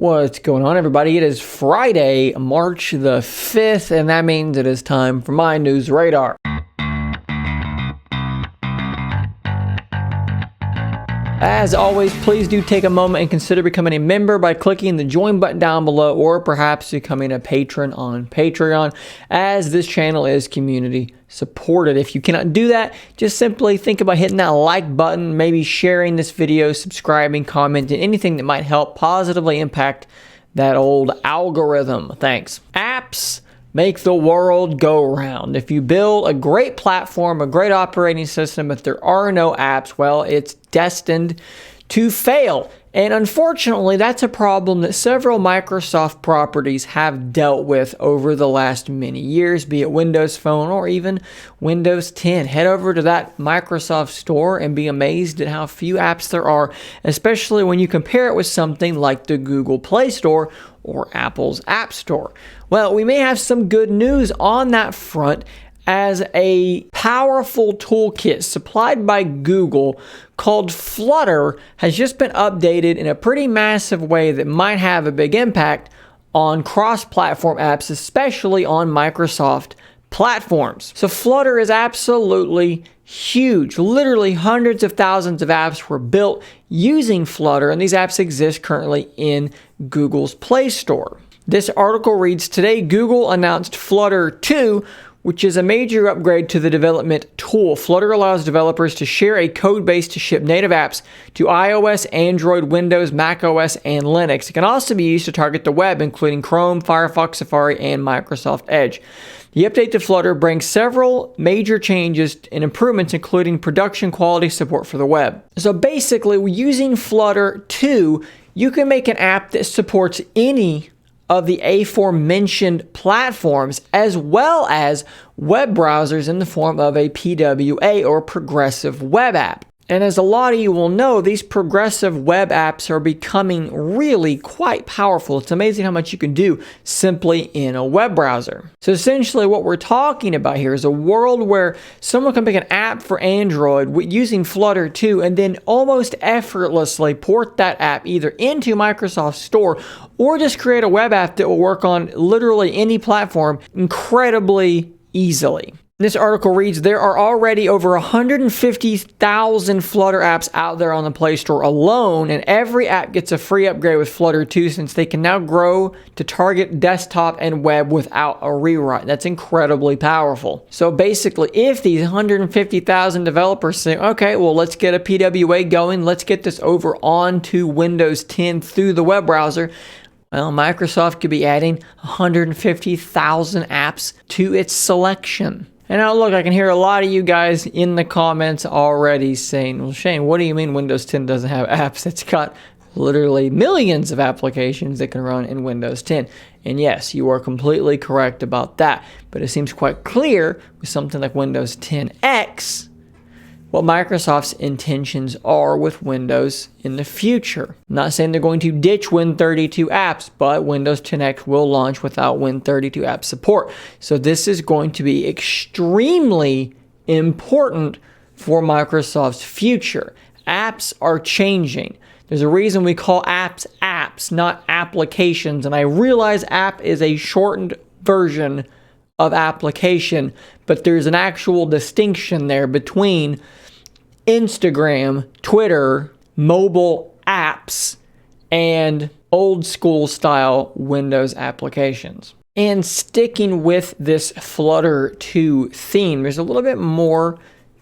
What's going on, everybody? It is Friday, March the 5th, and that means it is time for my news radar. As always, please do take a moment and consider becoming a member by clicking the join button down below, or perhaps becoming a patron on Patreon, as this channel is community supported. If you cannot do that, just simply think about hitting that like button, maybe sharing this video, subscribing, commenting, anything that might help positively impact that old algorithm. Thanks. Apps make the world go round. If you build a great platform, a great operating system, if there are no apps, well, it's destined to fail. And unfortunately, that's a problem that several Microsoft properties have dealt with over the last many years, be it Windows Phone or even Windows 10. Head over to that Microsoft store and be amazed at how few apps there are, especially when you compare it with something like the Google Play Store or Apple's App Store. Well, we may have some good news on that front, as a powerful toolkit supplied by Google called Flutter has just been updated in a pretty massive way that might have a big impact on cross-platform apps, especially on Microsoft platforms. So Flutter is absolutely huge. Literally hundreds of thousands of apps were built using Flutter, and these apps exist currently in Google's Play Store. This article reads, "Today Google announced Flutter 2, which is a major upgrade to the development tool. Flutter allows developers to share a code base to ship native apps to iOS, Android, Windows, macOS, and Linux. It can also be used to target the web, including Chrome, Firefox, Safari, and Microsoft Edge. The update to Flutter brings several major changes and improvements, including production quality support for the web." So basically, using Flutter 2, you can make an app that supports any of the aforementioned platforms, as well as web browsers in the form of a PWA or progressive web app. And as a lot of you will know, these progressive web apps are becoming really quite powerful. It's amazing how much you can do simply in a web browser. So essentially what we're talking about here is a world where someone can make an app for Android using Flutter 2 and then almost effortlessly port that app either into Microsoft Store or just create a web app that will work on literally any platform incredibly easily. This article reads, "There are already over 150,000 Flutter apps out there on the Play Store alone, and every app gets a free upgrade with Flutter 2 since they can now grow to target desktop and web without a rewrite." That's incredibly powerful. So basically, if these 150,000 developers say, okay, well, let's get a PWA going, let's get this over onto Windows 10 through the web browser, well, Microsoft could be adding 150,000 apps to its selection. And now look, I can hear a lot of you guys in the comments already saying, well, Shane, what do you mean Windows 10 doesn't have apps? It's got literally millions of applications that can run in Windows 10. And yes, you are completely correct about that. But it seems quite clear with something like Windows 10X what Microsoft's intentions are with Windows in the future. I'm not saying they're going to ditch Win32 apps, but Windows 10X will launch without Win32 app support. So this is going to be extremely important for Microsoft's future. Apps are changing. There's a reason we call apps apps, not applications. And I realize app is a shortened version of application, but there's an actual distinction there between Instagram, Twitter, mobile apps, and old school style Windows applications. And sticking with this Flutter 2 theme, there's a little bit more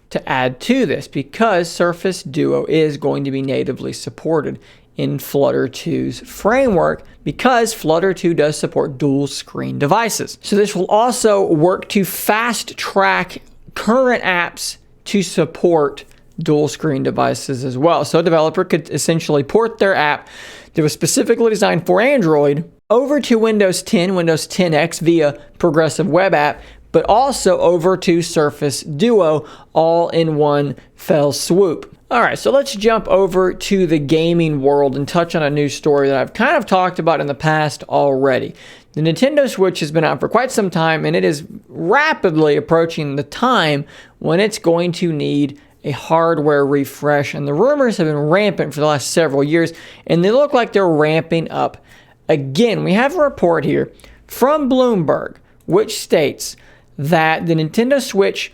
to add to this because Surface Duo is going to be natively supported in Flutter 2's framework because Flutter 2 does support dual screen devices. So this will also work to fast track current apps to support dual screen devices as well. So a developer could essentially port their app that was specifically designed for Android over to Windows 10, Windows 10X via progressive web app, but also over to Surface Duo all in one fell swoop. All right, so let's jump over to the gaming world and touch on a news story that I've kind of talked about in the past already. The Nintendo Switch has been out for quite some time, and it is rapidly approaching the time when it's going to need a hardware refresh, and the rumors have been rampant for the last several years, and they look like they're ramping up Again, we have a report here from Bloomberg, which states that the Nintendo Switch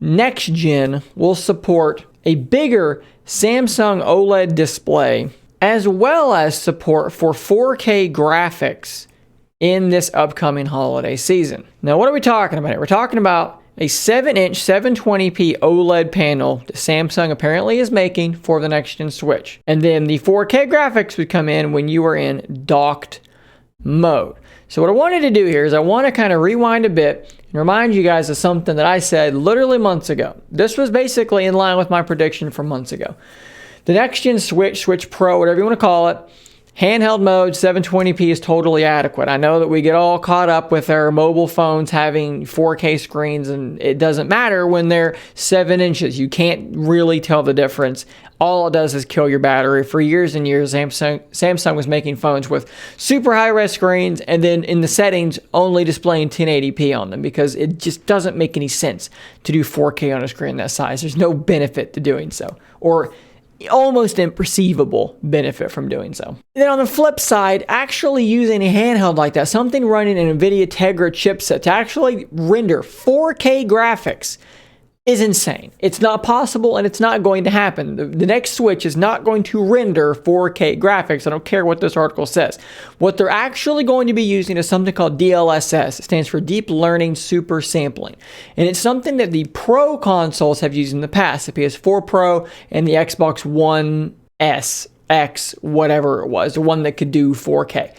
next gen will support a bigger Samsung OLED display, as well as support for 4K graphics in this upcoming holiday season. Now, what are we talking about here? We're talking about a 7-inch 720p OLED panel that Samsung apparently is making for the next gen Switch. And then the 4K graphics would come in when you are in docked mode. So what I wanted to do here is I want to kind of rewind a bit and remind you guys of something that I said literally months ago. This was basically in line with my prediction from months ago. The next gen Switch, Switch Pro, whatever you want to call it, handheld mode, 720p is totally adequate. I know that we get all caught up with our mobile phones having 4K screens, and it doesn't matter when they're 7 inches. You can't really tell the difference. All it does is kill your battery. For years and years, Samsung was making phones with super high-res screens and then in the settings only displaying 1080p on them because it just doesn't make any sense to do 4K on a screen that size. There's no benefit to doing so, or almost imperceivable benefit from doing so. Then on the flip side, actually using a handheld like that, something running an NVIDIA Tegra chipset to actually render 4K graphics is insane. It's not possible and it's not going to happen. The next Switch is not going to render 4K graphics. I don't care what this article says. What they're actually going to be using is something called DLSS. It stands for Deep Learning Super Sampling. And it's something that the Pro consoles have used in the past, the PS4 Pro and the Xbox One S, X, whatever it was, the one that could do 4K.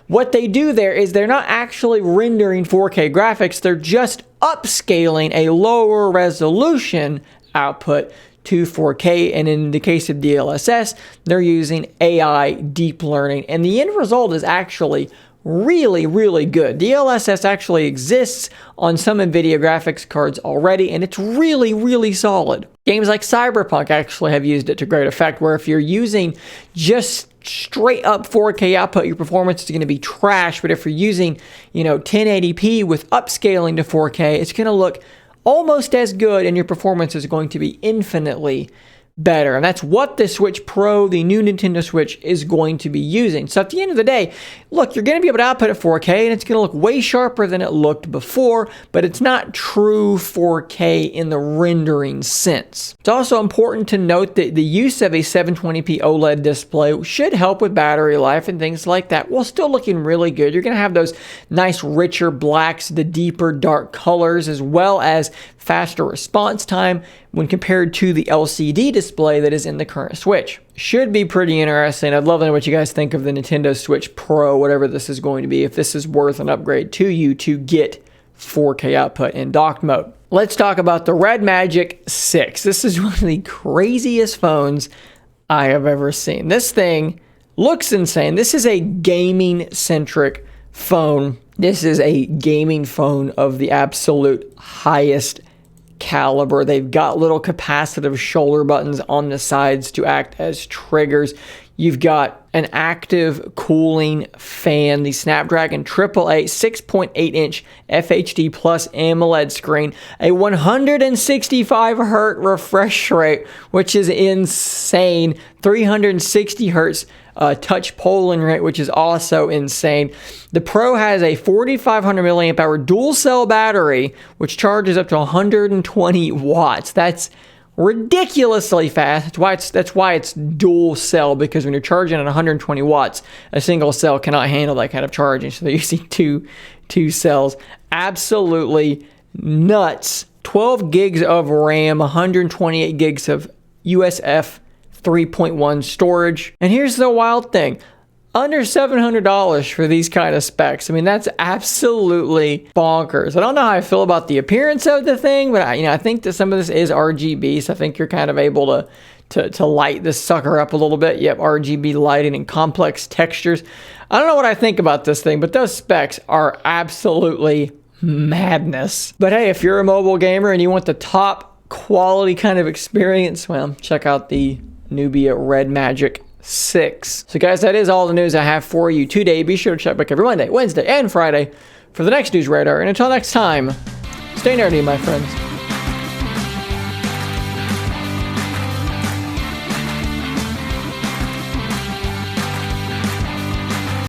What they do there is they're not actually rendering 4K graphics, they're just upscaling a lower resolution output to 4K, and in the case of DLSS, they're using AI deep learning, and the end result is actually really, really good. DLSS actually exists on some NVIDIA graphics cards already, and it's really, really solid. Games like Cyberpunk actually have used it to great effect, where if you're using just straight up 4K output, your performance is going to be trash, but if you're using, 1080p with upscaling to 4K, it's going to look almost as good, and your performance is going to be infinitely better. And that's what the Switch Pro, the new Nintendo Switch, is going to be using. So at the end of the day, look, you're going to be able to output at 4K, and it's going to look way sharper than it looked before, but it's not true 4K in the rendering sense. It's also important to note that the use of a 720p OLED display should help with battery life and things like that, while still looking really good. You're going to have those nice richer blacks, the deeper dark colors, as well as faster response time when compared to the LCD display that is in the current Switch. Should be pretty interesting. I'd love to know what you guys think of the Nintendo Switch Pro, whatever this is going to be, if this is worth an upgrade to you to get 4K output in docked mode. Let's talk about the Red Magic 6. This is one of the craziest phones I have ever seen. This thing looks insane. This is a gaming-centric phone. This is a gaming phone of the absolute highest caliber. They've got little capacitive shoulder buttons on the sides to act as triggers. You've got an active cooling fan, the Snapdragon 888 6.8-inch FHD Plus AMOLED screen, a 165 Hz refresh rate, which is insane, 360 Hz touch polling rate, which is also insane. The Pro has a 4,500 milliamp hour dual cell battery, which charges up to 120 watts. That's ridiculously fast. That's why it's dual cell, because when you're charging at 120 watts, a single cell cannot handle that kind of charging. So they're using two cells. Absolutely nuts. 12 gigs of RAM, 128 gigs of USF 3.1 storage. And here's the wild thing. Under $700 for these kind of specs. I mean, that's absolutely bonkers. I don't know how I feel about the appearance of the thing, but I think that some of this is RGB, so I think you're kind of able to light this sucker up a little bit. Yep, RGB lighting and complex textures. I don't know what I think about this thing, but those specs are absolutely madness. But hey, if you're a mobile gamer and you want the top quality kind of experience, well, check out the Nubia Red Magic 6. So guys, that is all the news I have for you today. Be sure to check back every Monday, Wednesday, and Friday for the next News Radar. And until next time, stay nerdy, my friends.